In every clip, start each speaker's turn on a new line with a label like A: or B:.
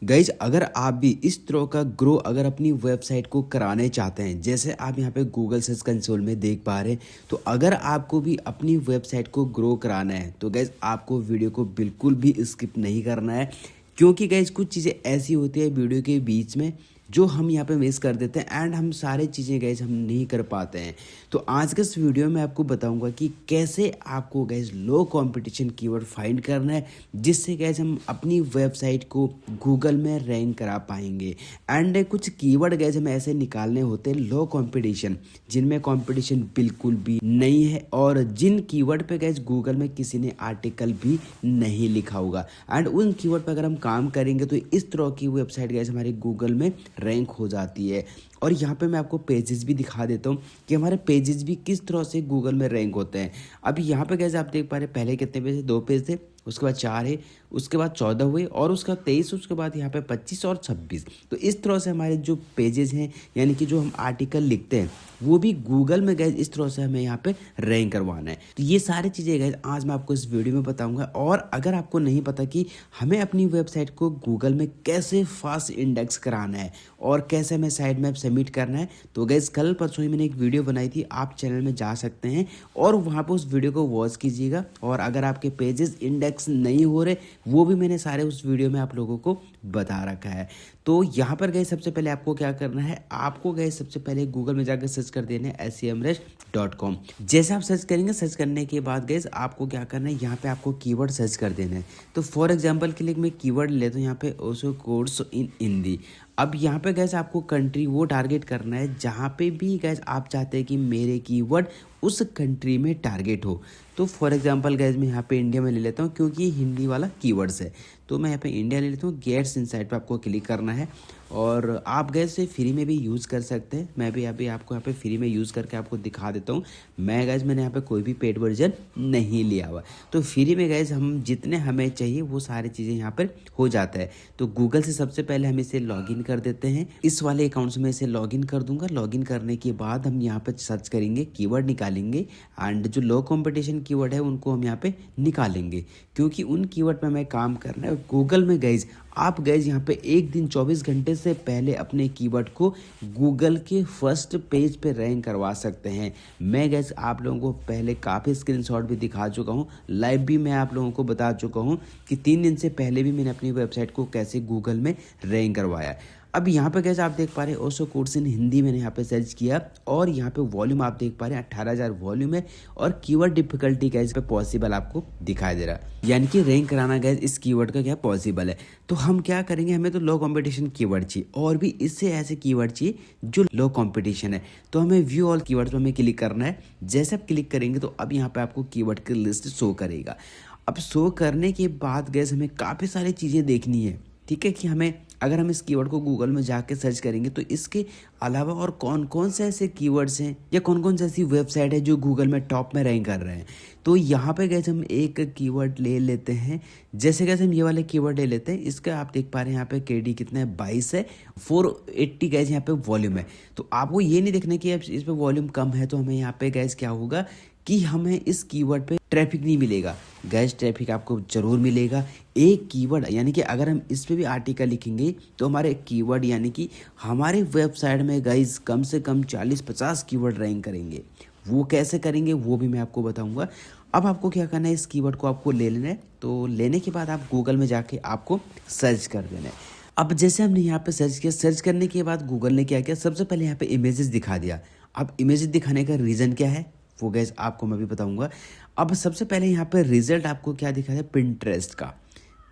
A: Guys अगर आप भी इस तरह का ग्रो अगर अपनी वेबसाइट को कराने चाहते हैं, जैसे आप यहाँ पे गूगल सर्च कंसोल में देख पा रहे हैं, तो अगर आपको भी अपनी वेबसाइट को ग्रो कराना है तो गाइज आपको वीडियो को बिल्कुल भी स्किप नहीं करना है। क्योंकि गाइज कुछ चीज़ें ऐसी होती है वीडियो के बीच में जो हम यहाँ पे मिस कर देते हैं एंड हम सारे चीज़ें गाइज हम नहीं कर पाते हैं। तो आज के इस वीडियो में आपको बताऊंगा कि कैसे आपको गाइज लो कंपटीशन कीवर्ड फाइंड करना है, जिससे गाइज हम अपनी वेबसाइट को गूगल में रैंक करा पाएंगे। एंड कुछ कीवर्ड गाइज हमें ऐसे निकालने होते हैं लो कंपटीशन, जिनमें कंपटीशन बिल्कुल भी नहीं है और जिन कीवर्ड पे गाइज गूगल में किसी ने आर्टिकल भी नहीं लिखा होगा। एंड उन कीवर्ड पे अगर हम काम करेंगे तो इस तरह की वेबसाइट गाइज हमारे गूगल में रैंक हो जाती है। और यहाँ पे मैं आपको पेजेस भी दिखा देता हूँ कि हमारे पेजेस भी किस तरह से गूगल में रैंक होते हैं। अभी यहाँ पे कैसे आप देख पा रहे हैं, पहले कितने पेज थे? 2 पेज थे, उसके बाद 4 है, उसके बाद 14 हुए और उसका 23, उसके बाद यहाँ पे 25 और 26। तो इस तरह से हमारे जो पेजेस हैं यानी कि जो हम आर्टिकल लिखते हैं वो भी गूगल में गए इस तरह से हमें यहाँ पे रैंक करवाना है। तो ये सारी चीज़ें गए आज मैं आपको इस वीडियो में बताऊंगा। और अगर आपको नहीं पता कि हमें अपनी वेबसाइट को गूगल में कैसे फास्ट इंडेक्स कराना है और कैसे हमें साइड मैप सबमिट करना है, तो गैस कल परसों ही मैंने एक वीडियो बनाई थी, आप चैनल में जा सकते हैं और वहाँ पर उस वीडियो को वॉच कीजिएगा। और अगर आपके पेजेस इंडेक्स नहीं हो रहे वो भी मैंने सारे उस वीडियो में आप लोगों को बता रखा है। तो यहाँ पर गए सबसे पहले आपको क्या करना है, आपको गए सबसे पहले गूगल में जाकर सर्च कर देना है semrush.com। जैसे आप सर्च करेंगे, सर्च करने के बाद गए आपको क्या करना है, यहाँ पे आपको कीवर्ड सर्च कर देना है। तो फॉर एग्जांपल के लिए मैं कीवर्ड लेता हूँ यहाँ पे ओशो कोर्स इन हिंदी। अब यहाँ पे गैस आपको कंट्री वो टारगेट करना है जहाँ पे भी गैस आप चाहते हैं कि मेरे कीवर्ड उस कंट्री में टारगेट हो। तो फॉर एग्जांपल गैस मैं यहाँ पे इंडिया में ले लेता हूँ क्योंकि ये हिंदी वाला कीवर्ड्स है। तो मैं यहाँ पे इंडिया ले लेता हूँ, गेट्स इनसाइट पे आपको क्लिक करना है और आप गैस से फ्री में भी यूज़ कर सकते हैं। मैं भी अभी आपको यहाँ पे फ्री में यूज़ करके आपको दिखा देता हूँ। मैंने यहाँ पे कोई भी पेड वर्जन नहीं लिया हुआ। तो फ्री में गैस हम जितने हमें चाहिए वो सारी चीज़ें यहाँ पर हो जाता है। तो गूगल से सबसे पहले हम इसे लॉगिन कर देते हैं। इस वाले अकाउंट से मैं इसे लॉगिन कर दूंगा। लॉगिन करने के बाद हम यहाँ पे सर्च करेंगे, कीवर्ड निकालेंगे एंड जो लो कंपटीशन कीवर्ड है उनको हम यहाँ पे निकालेंगे क्योंकि उन कीवर्ड पे हमें काम करना है। गूगल में गैस आप गैस यहाँ पे एक दिन 24 घंटे से पहले अपने कीवर्ड को गूगल के फर्स्ट पेज पे रैंक करवा सकते हैं। मैं गैस आप लोगों को पहले काफ़ी स्क्रीनशॉट भी दिखा चुका हूँ, लाइव भी मैं आप लोगों को बता चुका हूँ कि 3 दिन से पहले भी मैंने अपनी वेबसाइट को कैसे गूगल में रैंक करवाया। अब यहाँ पे कैसे आप देख पा रहे हैं ओशो कोर्स इन हिंदी मैंने यहाँ पे सर्च किया और यहाँ पे वॉल्यूम आप देख पा रहे हैं 18,000 वॉल्यूम है और कीवर्ड डिफिकल्टी गैस पे पॉसिबल आपको दिखाई दे रहा है, यानी कि रैंक कराना गैस इस कीवर्ड का क्या पॉसिबल है। तो हम क्या करेंगे, हमें तो लो कंपटीशन कीवर्ड चाहिए और भी इससे ऐसे कीवर्ड चाहिए जो लो कंपटीशन है। तो हमें व्यू ऑल कीवर्ड पर हमें क्लिक करना है। जैसे आप क्लिक करेंगे तो अब यहाँ पे आपको कीवर्ड की लिस्ट शो करेगा। अब शो करने के बाद गैस हमें काफ़ी सारी चीज़ें देखनी है, ठीक है, कि हमें अगर हम इस कीवर्ड को गूगल में जाके सर्च करेंगे तो इसके अलावा और कौन कौन से ऐसे कीवर्ड्स हैं या कौन कौन सी ऐसी वेबसाइट है जो गूगल में टॉप में रैंक कर रहे हैं। तो यहाँ पे गैस हम एक कीवर्ड ले लेते हैं। जैसे गैस हम ये वाले कीवर्ड ले लेते हैं, इसका आप देख पा रहे हैं यहाँ पे केडी कितना है, 22 है, 480 गैस यहाँ पे वॉल्यूम है। तो आपको ये नहीं देखना कि इस पे वॉल्यूम कम है तो हमें यहाँ पे गैस क्या होगा कि हमें इस कीवर्ड पे ट्रैफिक नहीं मिलेगा। गैस ट्रैफिक आपको जरूर मिलेगा। एक कीवर्ड यानी कि अगर हम इस पे भी आर्टिकल लिखेंगे तो हमारे कीवर्ड यानी कि हमारे वेबसाइट में गाइस कम से कम 40-50 कीवर्ड रैंक करेंगे। वो कैसे करेंगे वो भी मैं आपको बताऊंगा। अब आपको क्या करना है, इस कीवर्ड को आपको ले लेना है। तो लेने के बाद आप गूगल में जाके आपको सर्च कर देना है। अब जैसे हमने यहाँ पे सर्च किया, सर्च करने के बाद गूगल ने क्या किया, सबसे पहले यहाँ पे इमेजेस दिखा दिया। अब इमेजेस दिखाने का रीज़न क्या है वो गैस आपको मैं भी बताऊंगा। अब सबसे पहले यहाँ पे रिजल्ट आपको क्या दिखा है, पिंटरेस्ट का।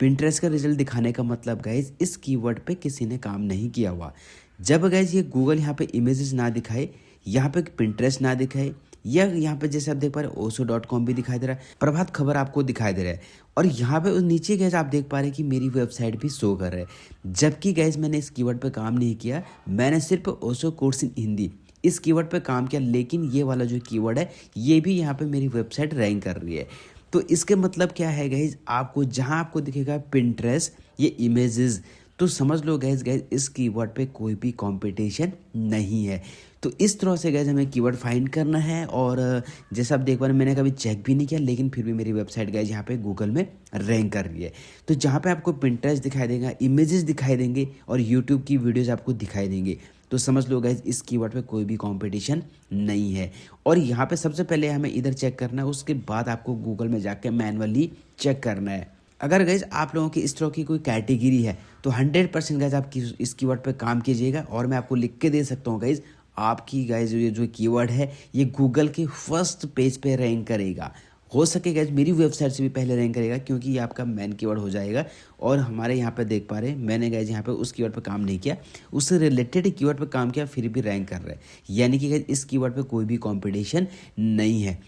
A: पिंटरेस्ट का रिजल्ट दिखाने का मतलब गैस इस कीवर्ड पे किसी ने काम नहीं किया हुआ। जब गैस ये गूगल यहाँ पे इमेजेस ना दिखाए, यहाँ पे पिंटरेस्ट ना दिखाए, या यहाँ पे जैसे आप देख पा रहे हैं oso.com भी दिखाई दे रहा है, प्रभात खबर आपको दिखाई दे रहा है और यहाँ पे नीचे गैस आप देख पा रहे हैं कि मेरी वेबसाइट भी शो कर रहा है। जबकि गैस मैंने इस कीवर्ड पे काम नहीं किया, मैंने सिर्फ ओशो कोर्स इन हिंदी इस कीवर्ड पे काम किया, लेकिन ये वाला जो कीवर्ड है ये भी यहाँ पे मेरी वेबसाइट रैंक कर रही है। तो इसके मतलब क्या है गाइज, आपको जहाँ आपको दिखेगा पिंटरेस्ट ये इमेजेस, तो समझ लो गैस गैस इस कीवर्ड पे कोई भी कंपटीशन नहीं है। तो इस तरह से गैस हमें कीवर्ड फाइंड करना है। और जैसा आप देख पा रहे हैं, मैंने कभी चेक भी नहीं किया, लेकिन फिर भी मेरी वेबसाइट गैस यहाँ पे गूगल में रैंक कर रही है। तो जहाँ पे आपको पिंटरेस्ट दिखाई देगा, इमेजेस दिखाई देंगे और यूट्यूब की वीडियोज़ आपको दिखाई देंगे, तो समझ लो गाइज इस कीवर्ड पे कोई भी कंपटीशन नहीं है। और यहाँ पे सबसे पहले हमें इधर चेक करना है, उसके बाद आपको गूगल में जाके मैनुअली चेक करना है। अगर गाइज आप लोगों की इस तरह की कोई कैटेगरी है तो 100% गाइज आप इस कीवर्ड पे काम कीजिएगा। और मैं आपको लिख के दे सकता हूँ गाइज, आपकी गाइज ये जो कीवर्ड है ये गूगल के फर्स्ट पेज पे रैंक करेगा। हो सके गाइज मेरी वेबसाइट से भी पहले रैंक करेगा, क्योंकि ये आपका मेन कीवर्ड हो जाएगा। और हमारे यहाँ पे देख पा रहे हैं, मैंने गाइज यहाँ पे उस कीवर्ड पे काम नहीं किया, उससे रिलेटेड कीवर्ड पे काम किया, फिर भी रैंक कर रहा है। यानी कि गाइज इस कीवर्ड पे कोई भी कंपटीशन नहीं है।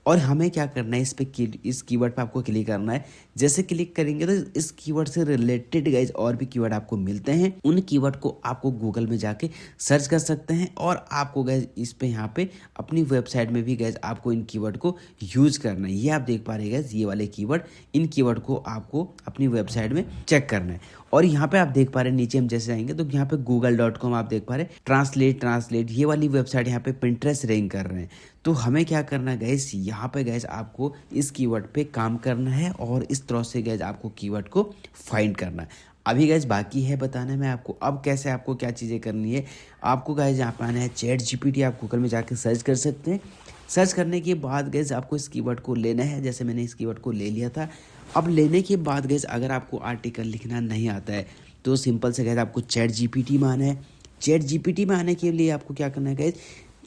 A: और हमें क्या करना है, इस कीवर्ड पे आपको क्लिक करना है। जैसे क्लिक करेंगे तो इस कीवर्ड से रिलेटेड गाइज और भी कीवर्ड आपको मिलते हैं। उन कीवर्ड को आपको गूगल में जाके सर्च कर सकते हैं और आपको गाइज इस पे यहाँ पे अपनी वेबसाइट में भी गाइज आपको इन कीवर्ड को यूज करना है। ये आप देख पा रहे हैं गाइज, ये वाले कीवर्ड, इन कीवर्ड को आपको अपनी वेबसाइट में चेक करना है। और यहाँ पे आप देख पा रहे हैं, नीचे हम जैसे आएंगे तो यहाँ पे google.com आप देख पा रहे हैं, ट्रांसलेट ये वाली वेबसाइट यहाँ पे पिंटरेस्ट रैंक कर रहे हैं। तो हमें क्या करना है गैस, यहाँ पे गैस आपको इस कीवर्ड पे काम करना है और इस तरह से गैस आपको कीवर्ड को फाइंड करना है। अभी गैस बाकी है बताना मैं आपको अब कैसे आपको क्या चीज़ें करनी है। आपको गैस यहाँ पे आना है ChatGPT, आप गूगल में जाकर सर्च कर सकते हैं। सर्च करने के बाद गैस आपको इस कीवर्ड को लेना है, जैसे मैंने इस कीवर्ड को ले लिया था। अब लेने के बाद गैस अगर आपको आर्टिकल लिखना नहीं आता है तो सिंपल से गैस आपको ChatGPT में आना है। ChatGPT में आने के लिए आपको क्या करना है गैस,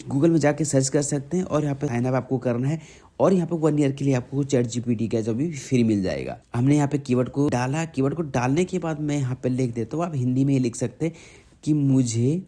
A: गूगल में जाके सर्च कर सकते हैं और यहाँ पे साइन अप आपको करना है। और यहाँ पे 1 ईयर के लिए आपको ChatGPT का जो भी फ्री मिल जाएगा। हमने यहाँ पे कीवर्ड को डाला, कीवर्ड को डालने के बाद मैं यहाँ पे लिख देता हूँ, आप हिंदी में ही लिख सकते हैं कि मुझे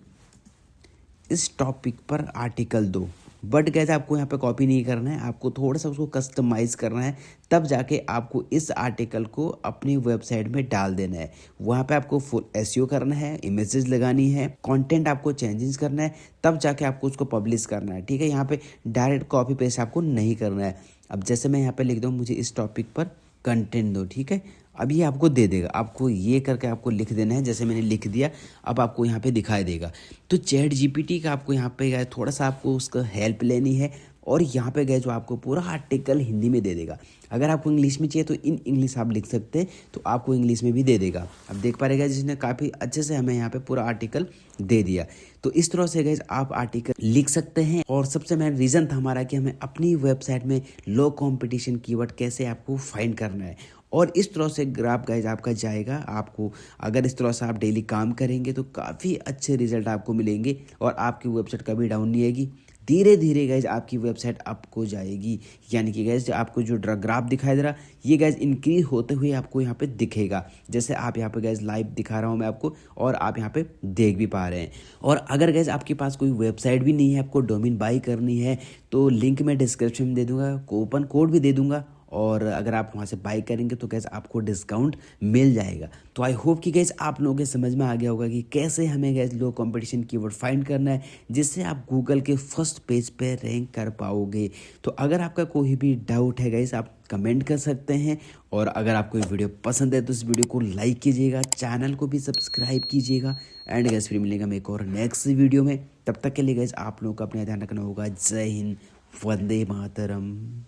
A: इस टॉपिक पर आर्टिकल दो। बट गैस आपको यहाँ पे कॉपी नहीं करना है, आपको थोड़ा सा उसको कस्टमाइज़ करना है, तब जाके आपको इस आर्टिकल को अपनी वेबसाइट में डाल देना है। वहाँ पे आपको फुल एसईओ करना है, इमेजेस लगानी है, कंटेंट आपको चेंजेस करना है, तब जाके आपको उसको पब्लिश करना है। ठीक है, यहाँ पे डायरेक्ट कॉपी पेस्ट आपको नहीं करना है। अब जैसे मैं यहाँ पे लिख दूँ मुझे इस टॉपिक पर कंटेंट दो, ठीक है, अब ये आपको दे देगा। आपको ये करके आपको लिख देना है, जैसे मैंने लिख दिया, अब आपको यहाँ पे दिखाई देगा। तो ChatGPT का आपको यहाँ पे गए थोड़ा सा आपको उसका हेल्प लेनी है और यहाँ पे गए जो आपको पूरा आर्टिकल हिंदी में दे देगा। अगर आपको इंग्लिश में चाहिए तो इन इंग्लिश आप लिख सकते हैं, तो आपको इंग्लिश में भी दे देगा। अब देख पा रहे जिसने काफ़ी अच्छे से हमें यहाँ पे पूरा आर्टिकल दे दिया। तो इस तरह से गैस आप आर्टिकल लिख सकते हैं। और सबसे मेन रीज़न था हमारा कि हमें अपनी वेबसाइट में लो कंपटीशन कीवर्ड कैसे आपको फाइंड करना है। और इस तरह से ग्राफ गाइज आपका जाएगा। आपको अगर इस तरह से आप डेली काम करेंगे तो काफ़ी अच्छे रिजल्ट आपको मिलेंगे और आपकी वेबसाइट कभी डाउन नहीं आएगी। धीरे धीरे गाइज आपकी वेबसाइट आपको जाएगी। यानी कि गाइज आपको जो ग्राफ दिखाई दे रहा, ये गाइज इंक्रीज होते हुए आपको यहाँ पे दिखेगा। जैसे आप यहाँ पे गाइज लाइव दिखा रहा हूँ मैं आपको और आप यहाँ पे देख भी पा रहे हैं। और अगर गाइज आपके पास कोई वेबसाइट भी नहीं है, आपको डोमेन बाई करनी है, तो लिंक मैं डिस्क्रिप्शन में दे दूँगा, कूपन कोड भी दे दूँगा। और अगर आप वहाँ से बाई करेंगे तो गैस आपको डिस्काउंट मिल जाएगा। तो आई होप कि गैस आप लोगों के समझ में आ गया होगा कि कैसे हमें गैस लो कंपटीशन कीवर्ड फाइंड करना है, जिससे आप गूगल के फर्स्ट पेज पे रैंक कर पाओगे। तो अगर आपका कोई भी डाउट है गैस, आप कमेंट कर सकते हैं। और अगर आपको ये वीडियो पसंद है तो इस वीडियो को लाइक कीजिएगा, चैनल को भी सब्सक्राइब कीजिएगा। एंड गैस फिर मिलेगा मैं एक और नेक्स्ट वीडियो में। तब तक के लिए गैस आप लोगों का अपना ध्यान रखना होगा। जय हिंद, वंदे मातरम।